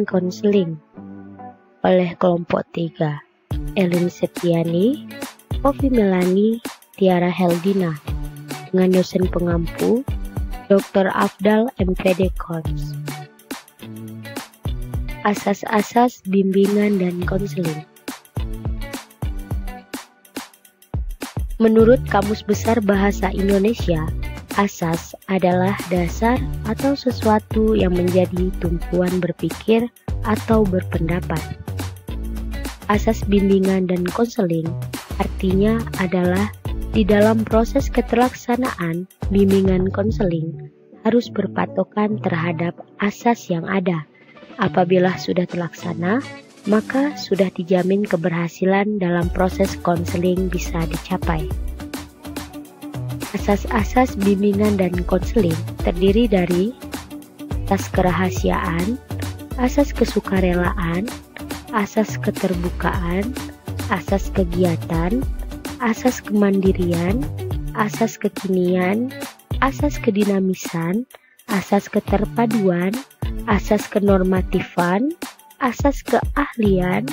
Konseling oleh kelompok 3, Elin Setiani, Ovi Melani, Tiara Heldina, dengan dosen pengampu Dr. Afdal MPD Kons. Asas-asas bimbingan dan konseling. Menurut Kamus Besar Bahasa Indonesia, asas adalah dasar atau sesuatu yang menjadi tumpuan berpikir atau berpendapat. Asas bimbingan dan konseling artinya adalah di dalam proses keterlaksanaan bimbingan konseling harus berpatokan terhadap asas yang ada. Apabila sudah terlaksana, maka sudah dijamin keberhasilan dalam proses konseling bisa dicapai. Asas-asas bimbingan dan konseling terdiri dari asas kerahasiaan, asas kesukarelaan, asas keterbukaan, asas kegiatan, asas kemandirian, asas kekinian, asas kedinamisan, asas keterpaduan, asas kenormatifan, asas keahlian,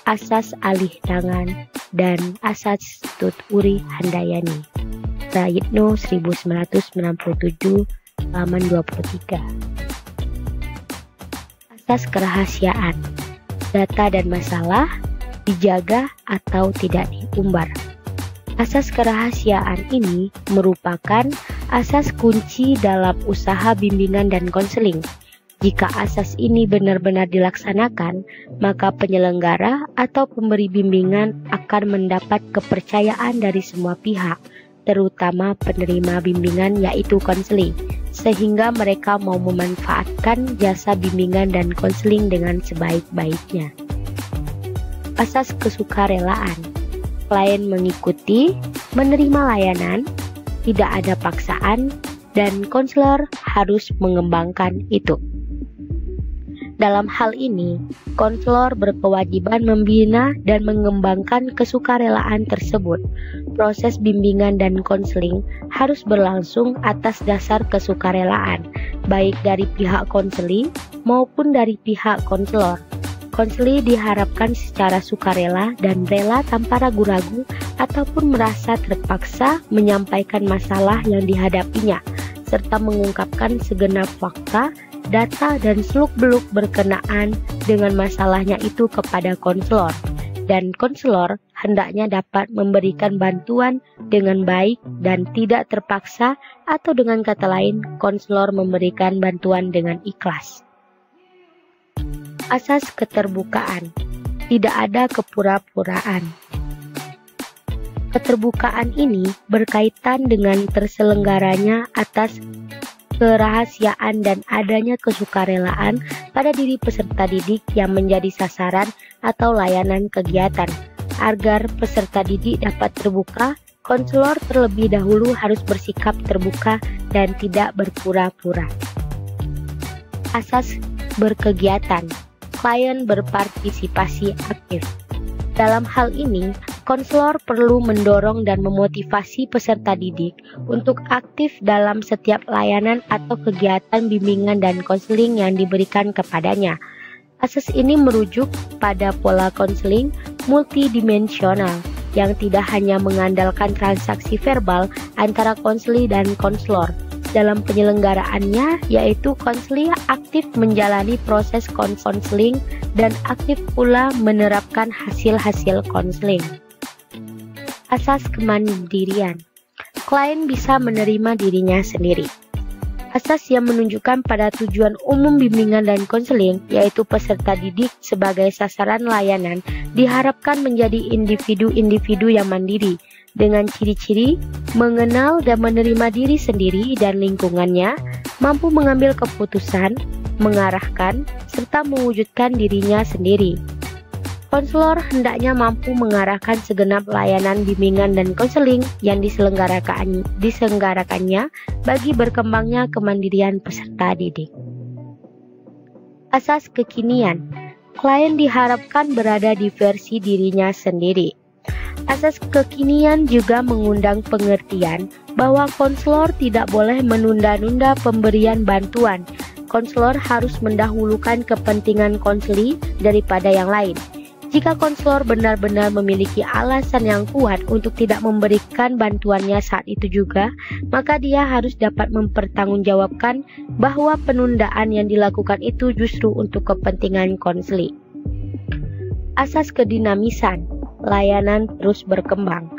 asas alih tangan, dan asas Tut Uri Handayani. Prayitno 1997 halaman 23. Asas kerahasiaan. Data dan masalah dijaga atau tidak diumbar. Asas kerahasiaan ini merupakan asas kunci dalam usaha bimbingan dan konseling. Jika asas ini benar-benar dilaksanakan, maka penyelenggara atau pemberi bimbingan akan mendapat kepercayaan dari semua pihak, terutama penerima bimbingan yaitu konseling, sehingga mereka mau memanfaatkan jasa bimbingan dan konseling dengan sebaik-baiknya. Asas kesukarelaan. Klien mengikuti, menerima layanan, tidak ada paksaan, dan konselor harus mengembangkan itu. Dalam hal ini, konselor berkewajiban membina dan mengembangkan kesukarelaan tersebut. Proses bimbingan dan konseling harus berlangsung atas dasar kesukarelaan, baik dari pihak konseli maupun dari pihak konselor. Konseli diharapkan secara sukarela dan rela tanpa ragu-ragu ataupun merasa terpaksa menyampaikan masalah yang dihadapinya, serta mengungkapkan segenap fakta, data, dan seluk-beluk berkenaan dengan masalahnya itu kepada konselor. Dan konselor hendaknya dapat memberikan bantuan dengan baik dan tidak terpaksa, atau dengan kata lain, konselor memberikan bantuan dengan ikhlas. Asas keterbukaan. Tidak ada kepura-puraan. Keterbukaan ini berkaitan dengan terselenggaranya atas kerahasiaan dan adanya kesukarelaan pada diri peserta didik yang menjadi sasaran atau layanan kegiatan. Agar peserta didik dapat terbuka, konselor terlebih dahulu harus bersikap terbuka dan tidak berpura-pura. Asas berkegiatan. Klien berpartisipasi aktif. Dalam hal ini, konselor perlu mendorong dan memotivasi peserta didik untuk aktif dalam setiap layanan atau kegiatan bimbingan dan konseling yang diberikan kepadanya. Asas ini merujuk pada pola konseling multidimensional yang tidak hanya mengandalkan transaksi verbal antara konseli dan konselor. Dalam penyelenggaraannya, yaitu konseli aktif menjalani proses konseling dan aktif pula menerapkan hasil-hasil konseling. Asas kemandirian. Klien bisa menerima dirinya sendiri. Asas yang menunjukkan pada tujuan umum bimbingan dan konseling, yaitu peserta didik sebagai sasaran layanan, diharapkan menjadi individu-individu yang mandiri, dengan ciri-ciri mengenal dan menerima diri sendiri dan lingkungannya, mampu mengambil keputusan, mengarahkan, serta mewujudkan dirinya sendiri. Konselor hendaknya mampu mengarahkan segenap layanan bimbingan dan konseling yang diselenggarakannya bagi berkembangnya kemandirian peserta didik. Asas kekinian. Klien diharapkan berada di versi dirinya sendiri. Asas kekinian juga mengundang pengertian bahwa konselor tidak boleh menunda-nunda pemberian bantuan konselor harus mendahulukan kepentingan konseli daripada yang lain. Jika konselor benar-benar memiliki alasan yang kuat untuk tidak memberikan bantuannya saat itu juga, maka dia harus dapat mempertanggungjawabkan bahwa penundaan yang dilakukan itu justru untuk kepentingan konseli. Asas kedinamisan, layanan terus berkembang.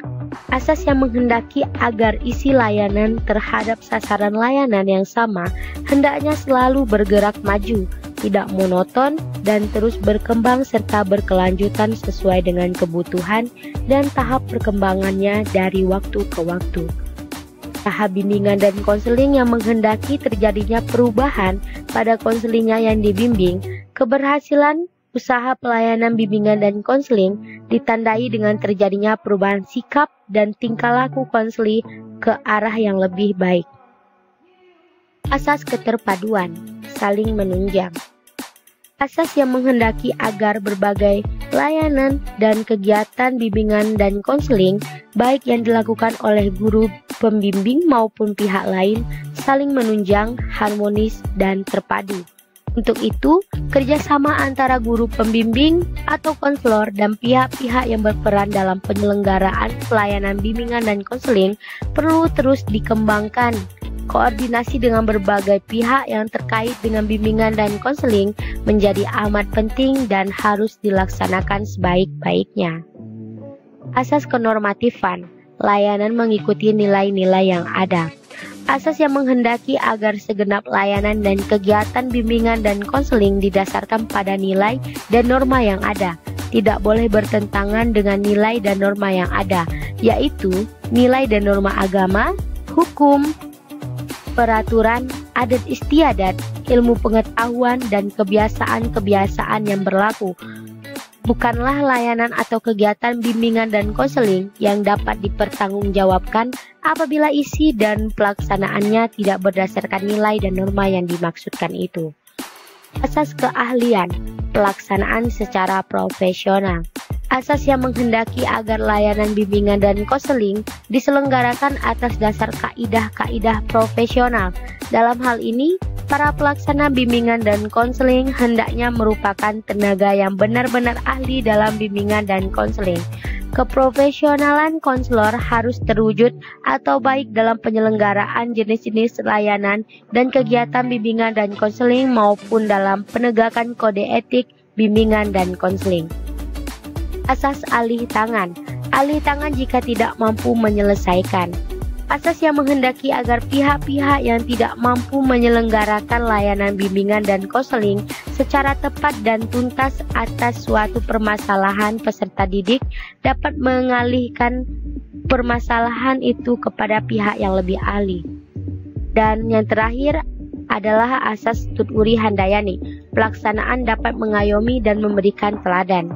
Asas yang menghendaki agar isi layanan terhadap sasaran layanan yang sama hendaknya selalu bergerak maju, tidak monoton, dan terus berkembang serta berkelanjutan sesuai dengan kebutuhan dan tahap perkembangannya dari waktu ke waktu. Tahap bimbingan dan konseling yang menghendaki terjadinya perubahan pada konselingnya yang dibimbing, keberhasilan usaha pelayanan bimbingan dan konseling ditandai dengan terjadinya perubahan sikap dan tingkah laku konseli ke arah yang lebih baik. Asas keterpaduan, saling menunjang. Asas yang menghendaki agar berbagai layanan dan kegiatan bimbingan dan konseling, baik yang dilakukan oleh guru pembimbing maupun pihak lain, saling menunjang, harmonis, dan terpadu. Untuk itu, kerjasama antara guru pembimbing atau konselor dan pihak-pihak yang berperan dalam penyelenggaraan pelayanan bimbingan dan konseling perlu terus dikembangkan. Koordinasi dengan berbagai pihak yang terkait dengan bimbingan dan konseling menjadi amat penting dan harus dilaksanakan sebaik-baiknya. Asas kenormatifan, layanan mengikuti nilai-nilai yang ada. Asas yang menghendaki agar segenap layanan dan kegiatan bimbingan dan konseling didasarkan pada nilai dan norma yang ada, tidak boleh bertentangan dengan nilai dan norma yang ada, yaitu nilai dan norma agama, hukum, peraturan, adat istiadat, ilmu pengetahuan, dan kebiasaan-kebiasaan yang berlaku. Bukanlah layanan atau kegiatan bimbingan dan konseling yang dapat dipertanggungjawabkan apabila isi dan pelaksanaannya tidak berdasarkan nilai dan norma yang dimaksudkan itu. Asas keahlian, pelaksanaan secara profesional. Asas yang menghendaki agar layanan bimbingan dan konseling diselenggarakan atas dasar kaidah-kaidah profesional. Dalam hal ini, para pelaksana bimbingan dan konseling hendaknya merupakan tenaga yang benar-benar ahli dalam bimbingan dan konseling. Keprofesionalan konselor harus terwujud atau baik dalam penyelenggaraan jenis-jenis layanan dan kegiatan bimbingan dan konseling maupun dalam penegakan kode etik bimbingan dan konseling. Asas alih tangan jika tidak mampu menyelesaikan. Asas yang menghendaki agar pihak-pihak yang tidak mampu menyelenggarakan layanan bimbingan dan konseling secara tepat dan tuntas atas suatu permasalahan peserta didik dapat mengalihkan permasalahan itu kepada pihak yang lebih ahli. Dan yang terakhir adalah asas Tuturi Handayani, pelaksanaan dapat mengayomi dan memberikan teladan.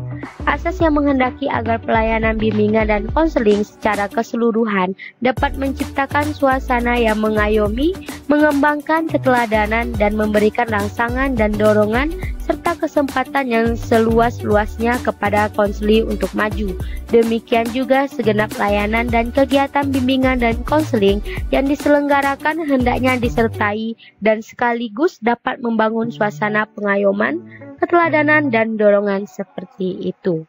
Asas yang menghendaki agar pelayanan bimbingan dan konseling secara keseluruhan dapat menciptakan suasana yang mengayomi, mengembangkan keteladanan dan memberikan rangsangan dan dorongan serta kesempatan yang seluas-luasnya kepada konseli untuk maju. Demikian juga segenap layanan dan kegiatan bimbingan dan konseling yang diselenggarakan hendaknya disertai dan sekaligus dapat membangun suasana pengayoman, keteladanan, dan dorongan seperti itu.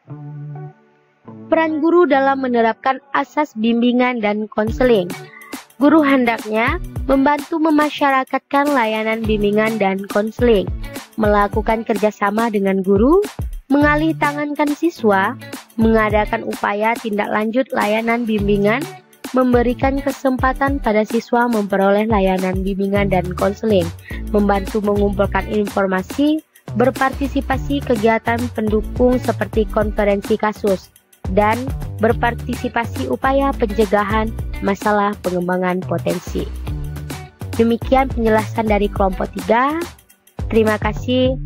Peran guru dalam menerapkan asas bimbingan dan konseling. Guru hendaknya membantu memasyarakatkan layanan bimbingan dan konseling, melakukan kerjasama dengan guru, mengalih tangankan siswa, mengadakan upaya tindak lanjut layanan bimbingan, memberikan kesempatan pada siswa memperoleh layanan bimbingan dan konseling, membantu mengumpulkan informasi, berpartisipasi kegiatan pendukung seperti konferensi kasus, dan berpartisipasi upaya pencegahan masalah pengembangan potensi. Demikian penjelasan dari kelompok 3. Terima kasih.